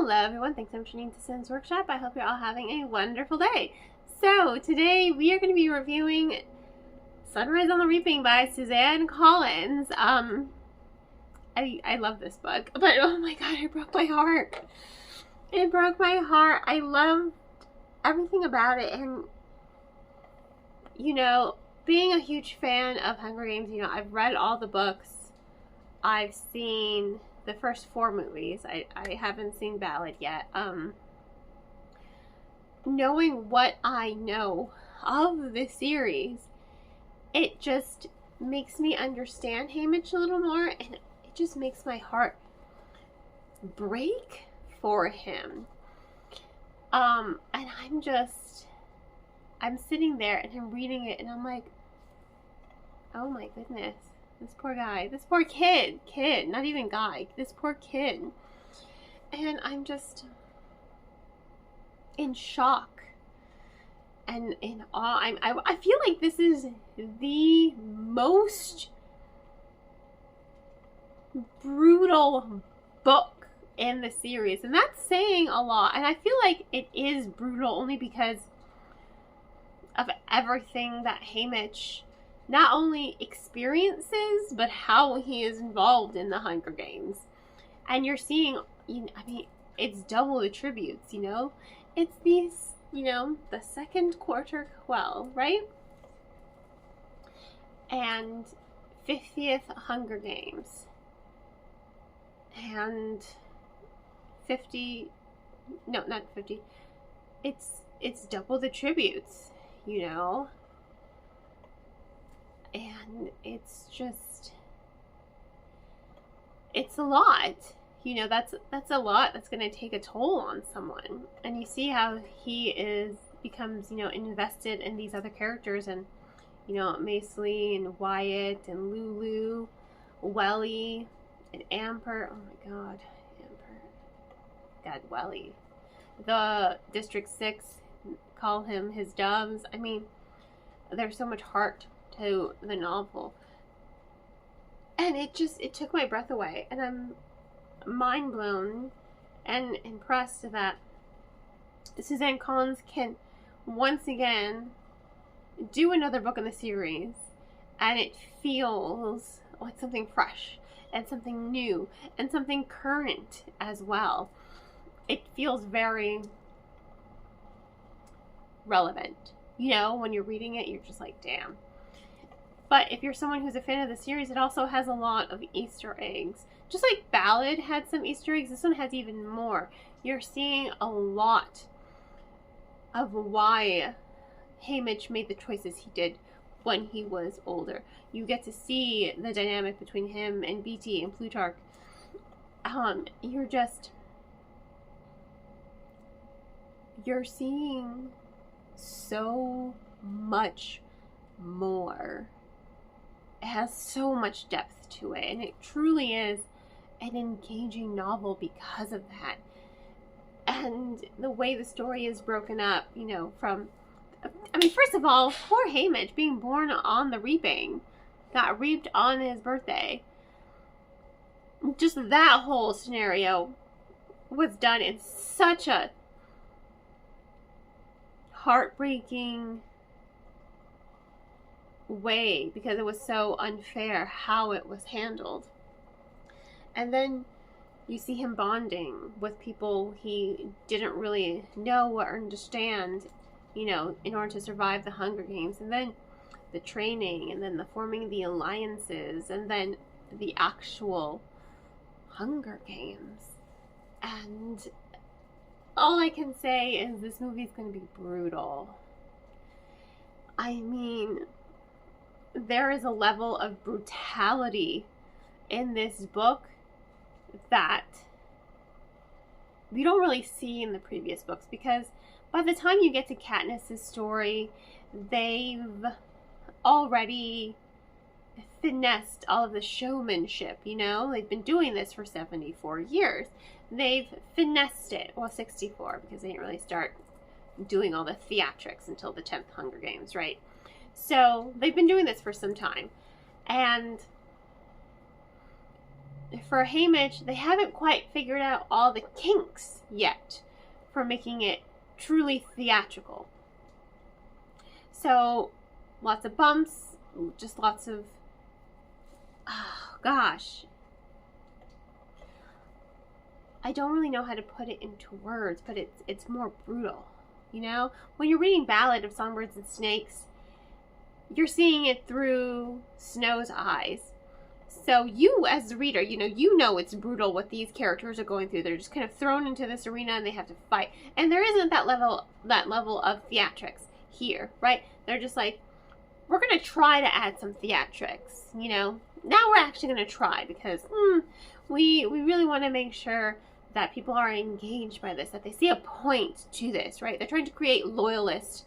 Hello everyone, thanks so much for tuning to Sin's Workshop. I hope you're all having a wonderful day. So today we are going to be reviewing Sunrise on the Reaping by Suzanne Collins. I love this book, but oh my god, it broke my heart. It broke my heart. I loved everything about it, and you know, being a huge fan of Hunger Games, you know, I've read all the books. I've seen the first 4 movies. I haven't seen Ballad yet. Knowing what I know of the series, it just makes me understand Haymitch a little more, and it just makes my heart break for him. And I'm sitting there and I'm reading it and I'm like, oh my goodness. This poor guy, this poor kid, not even guy, this poor kid. And I'm just in shock and in awe. I feel like this is the most brutal book in the series. And that's saying a lot. And I feel like it is brutal only because of everything that Haymitch not only experiences, but how he is involved in the Hunger Games. And you're seeing, I mean, it's double the tributes, you know? It's these, you know, the second quarter quell, right? And 50th Hunger Games. And 50, no, not 50. It's double the tributes, you know? And it's just, it's a lot, you know, that's a lot that's going to take a toll on someone. And you see how he becomes, you know, invested in these other characters, and, you know, Macely and Wyatt and Lulu, Welly and Amber. Oh my god, Amber. God, Welly. The District 6 call him his doves. I mean, there's so much heart to the novel, and it took my breath away, and I'm mind blown and impressed that Suzanne Collins can once again do another book in the series, and it feels like something fresh and something new and something current as well. It feels very relevant, you know, when you're reading it. You're just like, damn. But if you're someone who's a fan of the series, it also has a lot of Easter eggs. Just like Ballad had some Easter eggs, this one has even more. You're seeing a lot of why Haymitch made the choices he did when he was older. You get to see the dynamic between him and Beatty and Plutarch. You're seeing so much more. It has so much depth to it, and it truly is an engaging novel because of that. And the way the story is broken up, you know, from, I mean, first of all, poor Haymitch being born on the reaping, got reaped on his birthday. Just that whole scenario was done in such a heartbreaking way because it was so unfair how it was handled. And then you see him bonding with people he didn't really know or understand, you know, in order to survive the Hunger Games, and then the training, and then the forming the alliances, and then the actual Hunger Games. And all I can say is this movie is going to be brutal. I mean, there is a level of brutality in this book that we don't really see in the previous books, because by the time you get to Katniss's story, they've already finessed all of the showmanship, you know? They've been doing this for 74 years. They've finessed it. Well, 64, because they didn't really start doing all the theatrics until the 10th Hunger Games, right? So they've been doing this for some time. And for Haymitch, they haven't quite figured out all the kinks yet for making it truly theatrical. So, lots of bumps, just lots of, oh gosh, I don't really know how to put it into words, but it's more brutal, you know? When you're reading Ballad of Songbirds and Snakes, you're seeing it through Snow's eyes. So you, as the reader, you know it's brutal what these characters are going through. They're just kind of thrown into this arena and they have to fight. And there isn't that level of theatrics here, right? They're just like, we're going to try to add some theatrics, you know? Now we're actually going to try because we really want to make sure that people are engaged by this, that they see a point to this, right? They're trying to create loyalists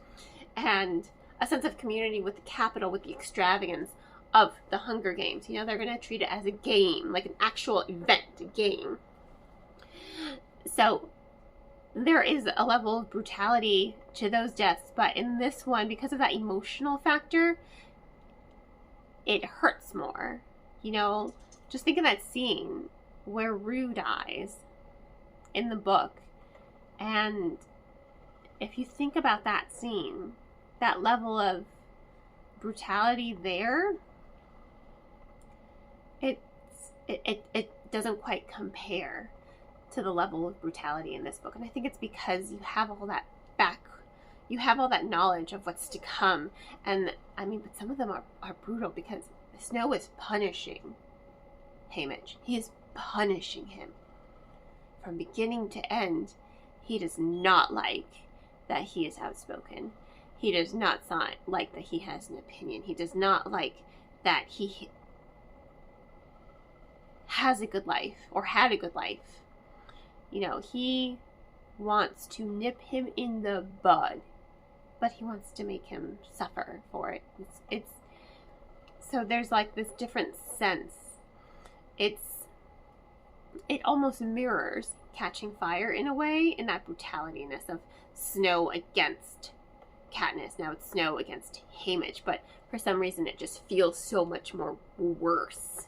and a sense of community with the capital, with the extravagance of the Hunger Games. You know, they're going to treat it as a game, like an actual event, a game. So there is a level of brutality to those deaths, but in this one, because of that emotional factor, it hurts more. You know, just think of that scene where Rue dies in the book, and if you think about that scene, that level of brutality there, it doesn't quite compare to the level of brutality in this book. And I think it's because you have all that you have all that knowledge of what's to come. And I mean, but some of them are brutal because Snow is punishing Haymitch. He is punishing him from beginning to end. He does not like that he is outspoken. He does not like that he has an opinion. He does not like that he has a good life or had a good life. You know, he wants to nip him in the bud, but he wants to make him suffer for it. It's so there's like this different sense. It almost mirrors Catching Fire in a way, in that brutalityness of Snow against Katniss. Now it's Snow against Haymitch, but for some reason it just feels so much more worse.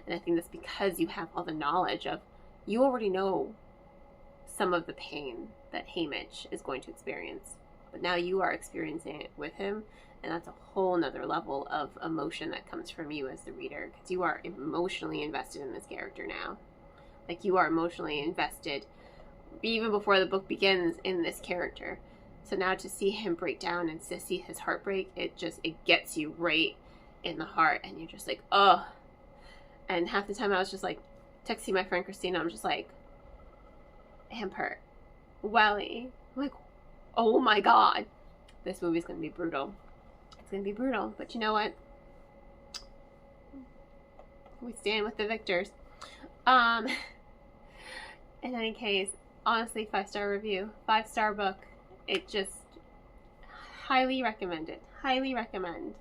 And I think that's because you have all the knowledge of, you already know some of the pain that Haymitch is going to experience, but now you are experiencing it with him, and that's a whole nother level of emotion that comes from you as the reader, because you are emotionally invested in this character now. Like, you are emotionally invested even before the book begins in this character. So now to see him break down and to see his heartbreak, it gets you right in the heart, and you're just like, ugh. And half the time I was just like texting my friend Christina, I'm just like, Amber, Welly, I'm like, oh my god, this movie's gonna be brutal. It's gonna be brutal, but you know what? We stand with the victors. In any case, honestly, 5-star review, 5-star book. It just, highly recommend it. Highly recommend.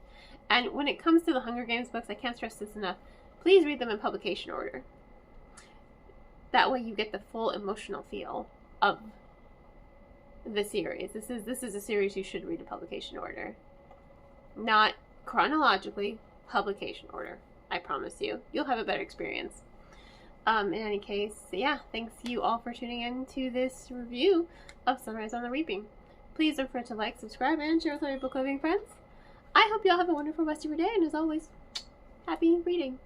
And when it comes to the Hunger Games books, I can't stress this enough. Please read them in publication order. That way you get the full emotional feel of the series. This is a series you should read in publication order. Not chronologically, publication order. I promise you. You'll have a better experience. In any case, yeah, thanks you all for tuning in to this review of Sunrise on the Reaping. Please don't forget to like, subscribe, and share with all your book loving friends. I hope you all have a wonderful rest of your day, and as always, happy reading.